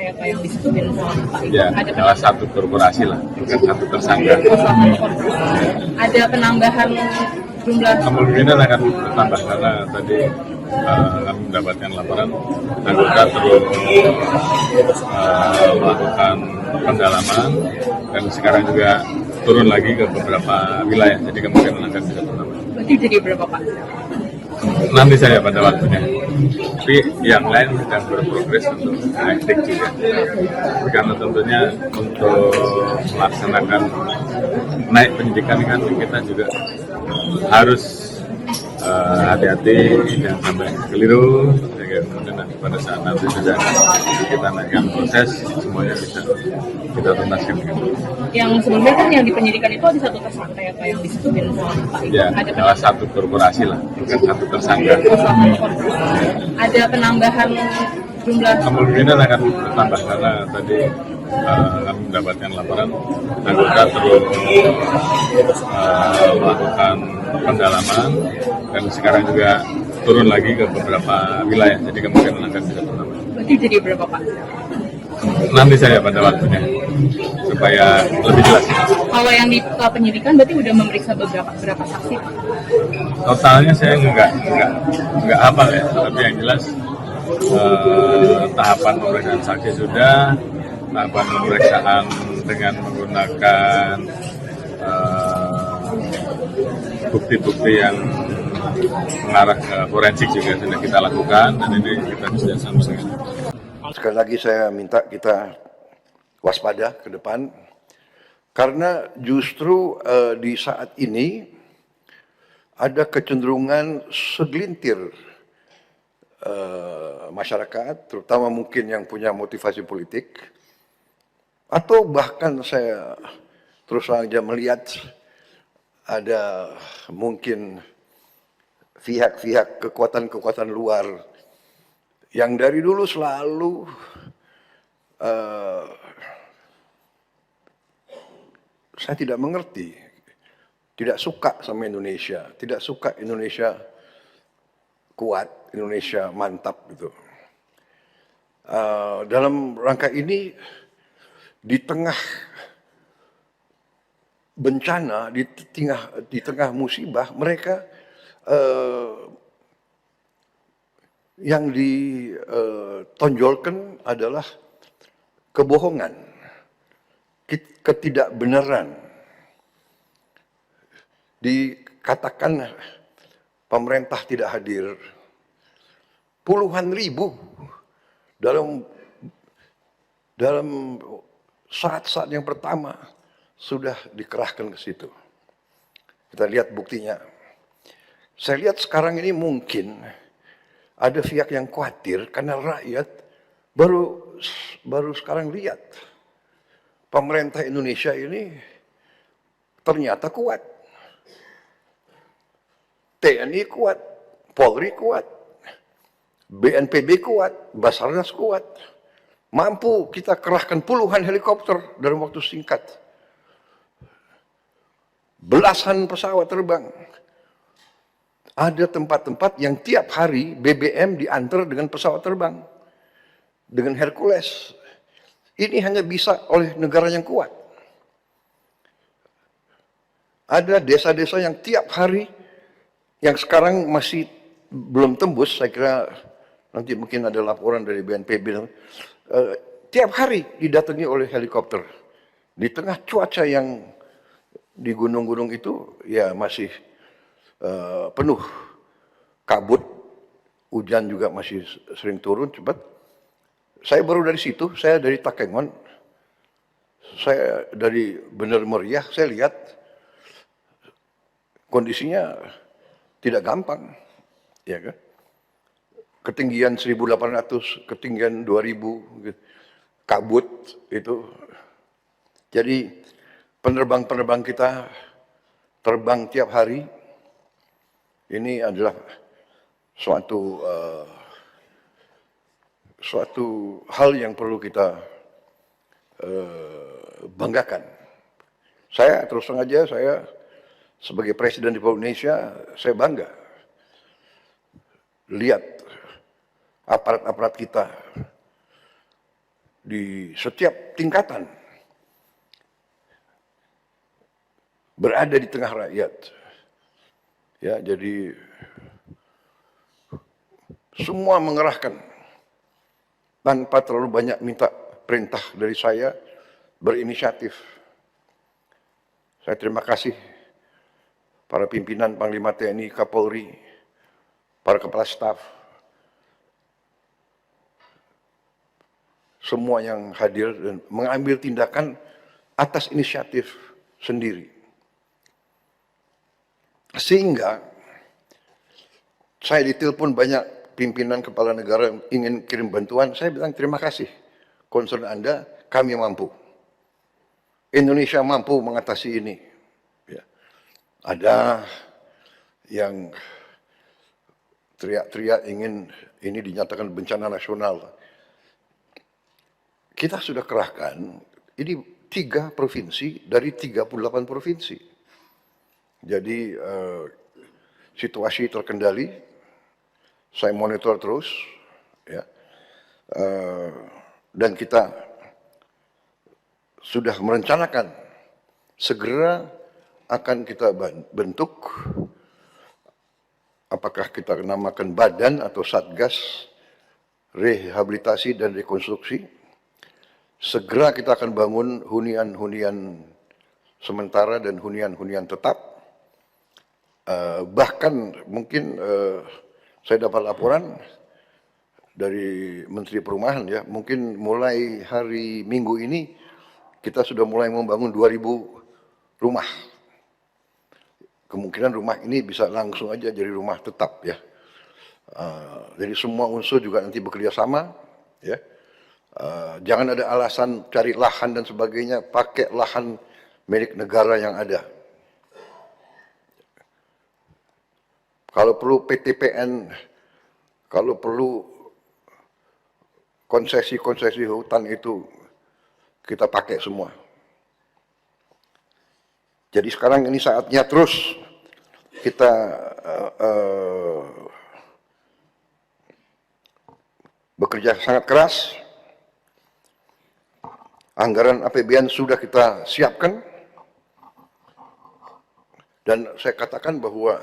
kayak apa yang disebutin sama Pak itu? Ya, salah satu korporasi lah, bukan satu tersangka. Ada penambahan jumlah? Kemungkinan akan bertambah karena tadi kami mendapatkan laporan anggota terus melakukan pendalaman dan sekarang juga turun lagi ke beberapa wilayah, jadi kemungkinan akan bisa bertambah. Berarti jadi berapa Pak? Nanti saya pada waktunya. Tapi yang lain sedang berprogres untuk naik juga. Karena tentunya untuk melaksanakan naik penyidikan kan kita juga harus hati-hati jangan sampai keliru. Kemudian pada saat nanti sudah kita naikkan proses semuanya bisa kita tuntaskan. Yang sebelumnya kan yang di penyidikan itu ada satu tersangka ya Pak yang disebutin sama Pak itu? Ya, salah satu korporasi lah, bukan satu tersangka. Ada penambahan jumlah? Kemungkinan akan bertambah karena tadi kami mendapatkan laporan anggota terus melakukan pendalaman dan sekarang juga turun lagi ke beberapa wilayah, jadi kemungkinan akan bisa bertambah. Berarti jadi berapa Pak? Nanti saya pada waktunya supaya lebih jelas. Kalau yang di penyidikan berarti udah memeriksa berapa saksi Pak? Totalnya saya nggak hafal ya, tapi yang jelas tahapan pemeriksaan saksi sudah, tahapan pemeriksaan dengan menggunakan bukti-bukti yang mengarah ke forensik juga sudah kita lakukan dan ini kita bisa sama dengan. Sekali lagi saya minta kita waspada ke depan karena justru di saat ini ada kecenderungan segelintir masyarakat, terutama mungkin yang punya motivasi politik, atau bahkan saya terus saja melihat ada mungkin pihak-pihak kekuatan-kekuatan luar yang dari dulu selalu saya tidak mengerti, tidak suka sama Indonesia, tidak suka Indonesia kuat, Indonesia mantap gitu. Dalam rangka ini di tengah bencana, di tengah musibah, mereka yang ditonjolkan adalah kebohongan, ketidakbenaran. Dikatakan pemerintah tidak hadir, puluhan ribu dalam saat-saat yang pertama sudah dikerahkan ke situ. Kita lihat buktinya. Saya lihat sekarang ini mungkin ada pihak yang khawatir karena rakyat baru sekarang lihat pemerintah Indonesia ini ternyata kuat. TNI kuat, Polri kuat, BNPB kuat, Basarnas kuat. Mampu kita kerahkan puluhan helikopter dalam waktu singkat. Belasan pesawat terbang. Ada tempat-tempat yang tiap hari BBM diantar dengan pesawat terbang. Dengan Hercules. Ini hanya bisa oleh negara yang kuat. Ada desa-desa yang tiap hari, yang sekarang masih belum tembus, saya kira nanti mungkin ada laporan dari BNPB, tiap hari didatangi oleh helikopter. Di tengah cuaca yang di gunung-gunung itu ya masih penuh kabut, hujan juga masih sering turun cepat. Saya baru dari situ, saya dari Takengon, saya dari Bener Meriah, saya lihat kondisinya tidak gampang, ya kan? Ketinggian 1.800, ketinggian 2.000, kabut itu. Jadi penerbang-penerbang kita terbang tiap hari. Ini adalah suatu hal yang perlu kita banggakan. Saya terus terang aja, saya sebagai Presiden Republik Indonesia, saya bangga lihat aparat-aparat kita di setiap tingkatan berada di tengah rakyat. Ya, jadi semua mengerahkan tanpa terlalu banyak minta perintah dari saya, berinisiatif. Saya terima kasih para pimpinan Panglima TNI, Kapolri, para kepala staf, semua yang hadir dan mengambil tindakan atas inisiatif sendiri. Sehingga saya ditelepon banyak pimpinan kepala negara yang ingin kirim bantuan, saya bilang terima kasih. Concern Anda, kami mampu. Indonesia mampu mengatasi ini. Ya. Ada yang teriak-teriak ingin ini dinyatakan bencana nasional. Kita sudah kerahkan, ini 3 provinsi dari 38 provinsi. Jadi situasi terkendali, saya monitor terus, ya, dan kita sudah merencanakan segera akan kita bentuk, apakah kita namakan badan atau satgas rehabilitasi dan rekonstruksi. Segera kita akan bangun hunian-hunian sementara dan hunian-hunian tetap. Bahkan mungkin saya dapat laporan dari Menteri Perumahan, ya, mungkin mulai hari Minggu ini kita sudah mulai membangun 2.000 rumah. Kemungkinan rumah ini bisa langsung aja jadi rumah tetap, ya. Jadi semua unsur juga nanti bekerja sama, ya. Jangan ada alasan cari lahan dan sebagainya, pakai lahan milik negara yang ada. Kalau perlu PTPN, kalau perlu konsesi-konsesi hutan itu kita pakai semua. Jadi sekarang ini saatnya terus kita bekerja sangat keras. Anggaran APBN sudah kita siapkan, dan saya katakan bahwa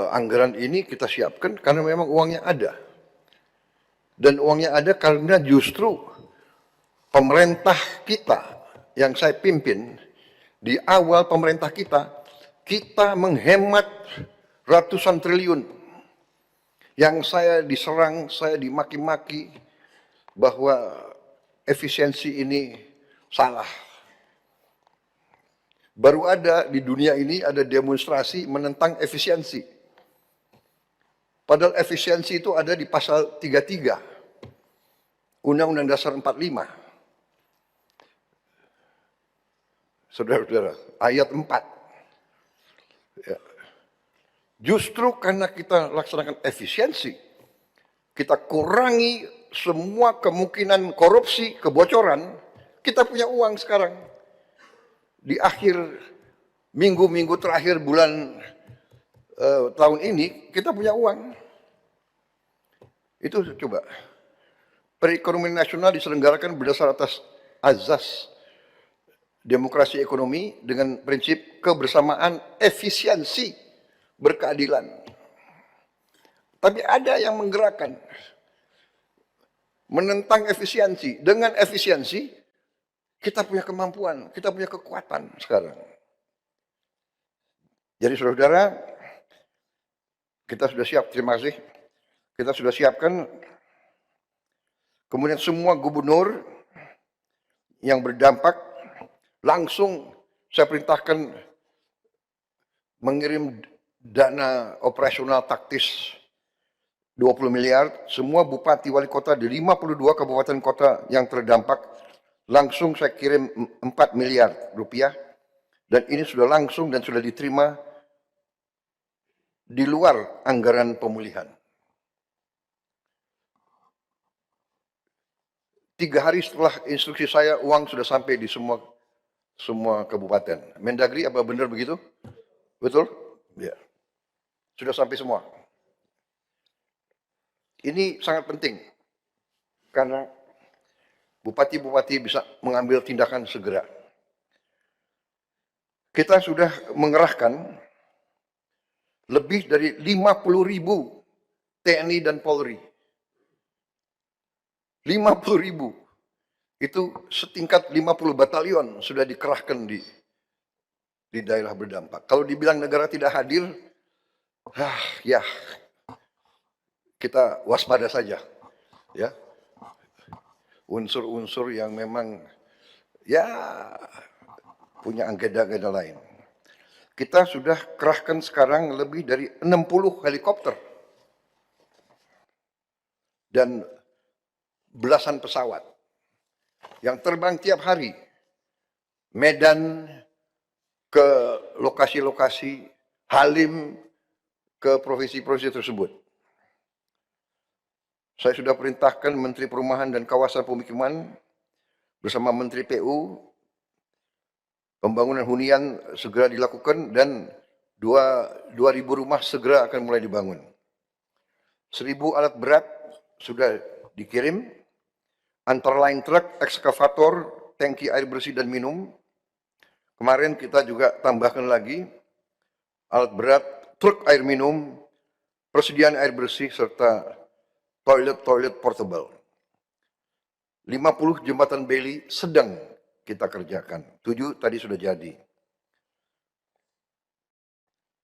anggaran ini kita siapkan karena memang uangnya ada. Dan uangnya ada karena justru pemerintah kita yang saya pimpin, di awal pemerintah kita menghemat ratusan triliun. Yang saya diserang, saya dimaki-maki bahwa efisiensi ini salah. Baru ada di dunia ini ada demonstrasi menentang efisiensi. Padahal efisiensi itu ada di pasal 33 Undang-Undang Dasar 45. Saudara-saudara, ayat 4. Ya. Justru karena kita laksanakan efisiensi, kita kurangi semua kemungkinan korupsi, kebocoran, kita punya uang sekarang. Di akhir minggu-minggu terakhir bulan tahun ini, kita punya uang. Itu coba. Perekonomian nasional diselenggarakan berdasar atas azas demokrasi ekonomi dengan prinsip kebersamaan, efisiensi, berkeadilan. Tapi ada yang menggerakkan, menentang efisiensi. Dengan efisiensi, kita punya kemampuan, kita punya kekuatan sekarang. Jadi saudara-saudara, kita sudah siap, terima kasih. Kita sudah siapkan, kemudian semua gubernur yang berdampak, langsung saya perintahkan mengirim dana operasional taktis 20 miliar, semua bupati wali kota di 52 kabupaten kota yang terdampak, langsung saya kirim 4 miliar rupiah, dan ini sudah langsung dan sudah diterima di luar anggaran pemulihan. 3 hari setelah instruksi saya, uang sudah sampai di semua kabupaten. Mendagri, apa benar begitu? Betul? Ya. Sudah sampai semua. Ini sangat penting. Karena bupati-bupati bisa mengambil tindakan segera. Kita sudah mengerahkan lebih dari 50.000 TNI dan Polri. 50.000. Itu setingkat 50 batalion sudah dikerahkan di daerah berdampak. Kalau dibilang negara tidak hadir, ya kita waspada saja. Ya. Unsur-unsur yang memang ya punya agenda-agenda lain. Kita sudah kerahkan sekarang lebih dari 60 helikopter dan belasan pesawat yang terbang tiap hari. Medan ke lokasi-lokasi, Halim ke provinsi-provinsi tersebut. Saya sudah perintahkan Menteri Perumahan dan Kawasan Pemukiman bersama Menteri PU, pembangunan hunian segera dilakukan dan 2.000 rumah segera akan mulai dibangun. 1.000 alat berat sudah dikirim, antara lain truk, ekskavator, tangki air bersih dan minum. Kemarin kita juga tambahkan lagi alat berat, truk air minum, persediaan air bersih, serta toilet portable. 50 jembatan beli sedang kita kerjakan. 7 tadi sudah jadi.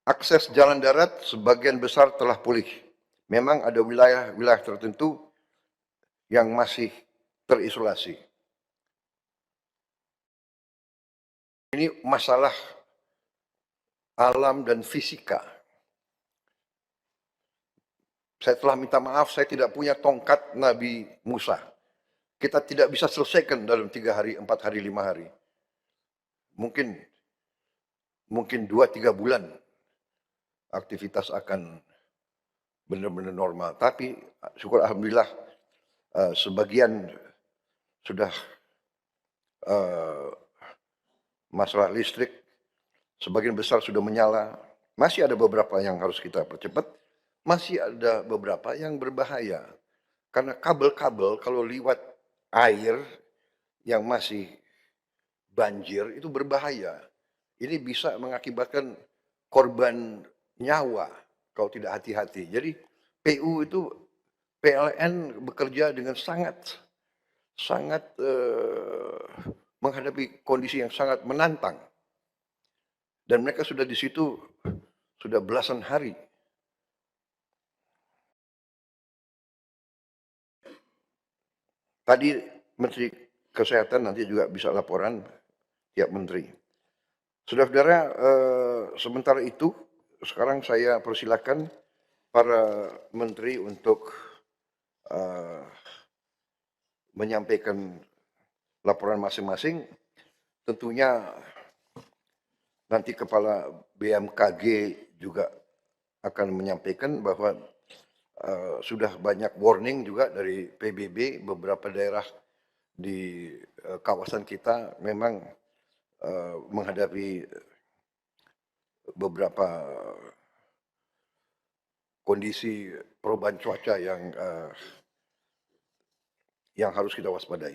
Akses jalan darat sebagian besar telah pulih. Memang ada wilayah-wilayah tertentu yang masih terisolasi. Ini masalah alam dan fisika. Saya telah minta maaf, saya tidak punya tongkat Nabi Musa. Kita tidak bisa selesaikan dalam 3 hari, 4 hari, 5 hari. Mungkin 2-3 bulan aktivitas akan benar-benar normal. Tapi syukur alhamdulillah sebagian sudah masalah listrik, sebagian besar sudah menyala. Masih ada beberapa yang harus kita percepat. Masih ada beberapa yang berbahaya. Karena kabel-kabel kalau liwat air yang masih banjir itu berbahaya. Ini bisa mengakibatkan korban nyawa kalau tidak hati-hati. Jadi PLN bekerja dengan sangat menghadapi kondisi yang sangat menantang. Dan mereka sudah di situ sudah belasan hari. Tadi Menteri Kesehatan nanti juga bisa laporan tiap menteri. Saudara-saudara, sementara itu sekarang saya persilakan para menteri untuk menyampaikan laporan masing-masing. Tentunya nanti Kepala BMKG juga akan menyampaikan bahwa sudah banyak warning juga dari PBB, beberapa daerah di kawasan kita memang menghadapi beberapa kondisi perubahan cuaca yang harus kita waspadai.